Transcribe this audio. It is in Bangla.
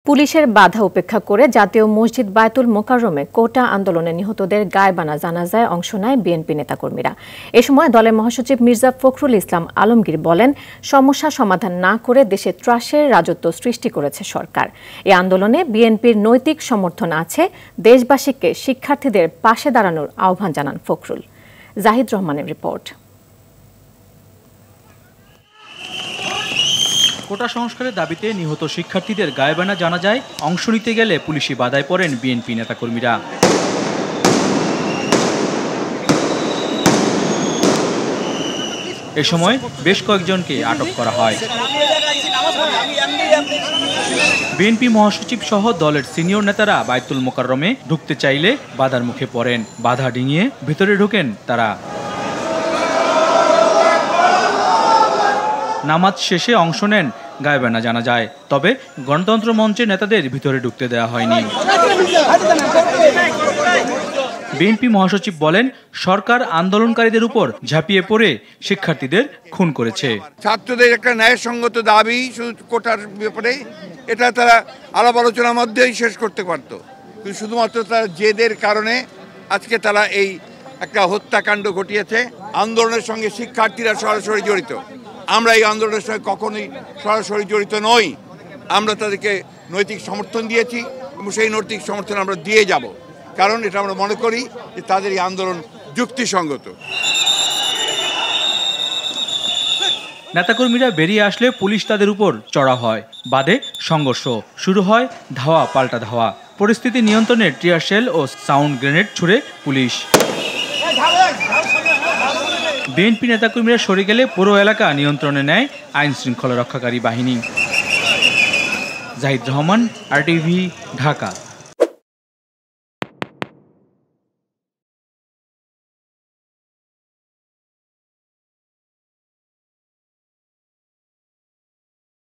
পুলিশের বাধা উপেক্ষা করে জাতীয় মসজিদ বায়তুল মোকাররমে কোটা আন্দোলনে নিহতদের গায়বানা জানাজায় অংশ নেয় বিএনপি নেতাকর্মীরা। এ সময় দলের মহাসচিব মির্জা ফখরুল ইসলাম আলমগীর বলেন, সমস্যা সমাধান না করে দেশে ত্রাসের রাজত্ব সৃষ্টি করেছে সরকার। এই আন্দোলনে বিএনপির নৈতিক সমর্থন আছে। দেশবাসীকে শিক্ষার্থীদের পাশে দাঁড়ানোর আহ্বান জানান ফখরুল। জাহিদ রহমানের রিপোর্ট। কোটা সংস্কারের দাবিতে নিহত শিক্ষার্থীদের গায়বানা জানাজায় অংশ নিতে গেলে পুলিশি বাধায় পড়েন বিএনপি নেতাকর্মীরা। এ সময় বেশ কয়েকজনকে আটক করা হয়। বিএনপি মহাসচিব সহ দলের সিনিয়র নেতারা বায়তুল মোকাররমে ঢুকতে চাইলে বাধার মুখে পড়েন। বাধা ডিঙিয়ে ভেতরে ঢোকেন তারা। নামাজ শেষে অংশ নেন গায়বানা জানাজায়। তবে গণতন্ত্র মঞ্চের নেতাদের ভিতরে ঢুকতে দেওয়া হয়নি। বিএনপি মহাসচিব বলেন, সরকার আন্দোলনকারীদের উপর ঝাঁপিয়ে পড়ে শিক্ষার্থীদের খুন করেছে। ছাত্রদের একটা ন্যায়সঙ্গত দাবি শুধু কোটার ব্যাপারে, এটা তারা আলাপ আলোচনার মধ্যেই শেষ করতে পারত, কিন্তু শুধুমাত্র তার জেদের কারণে আজকে তারা এই একটা হত্যাকাণ্ড ঘটিয়েছে। আন্দোলনের সঙ্গে শিক্ষার্থীরা সরাসরি জড়িত। আমরা এই আন্দোলনের সঙ্গে কখনোই সরাসরি জড়িত নই। আমরা তাদেরকে নৈতিক সমর্থন দিয়েছি এবং সেই নৈতিক সমর্থন আমরা দিয়ে যাব, কারণ এটা আমরা মনে করি যে তাদের এই আন্দোলন যুক্তিসঙ্গত। নেতাকর্মীরা বেরিয়ে আসলে পুলিশ তাদের উপর চড়া হয়। বাদে সংঘর্ষ শুরু হয়, ধাওয়া পাল্টা ধাওয়া। পরিস্থিতি নিয়ন্ত্রণে টিয়ার শেল ও সাউন্ড গ্রেনেড ছুড়ে পুলিশ। বিএনপি নেতাকর্মীরা সরে গেলে পুরো এলাকা নিয়ন্ত্রণে নেয় আইন শৃঙ্খলা রক্ষাকারী বাহিনী। জাহিদ রহমান, RTV, ঢাকা।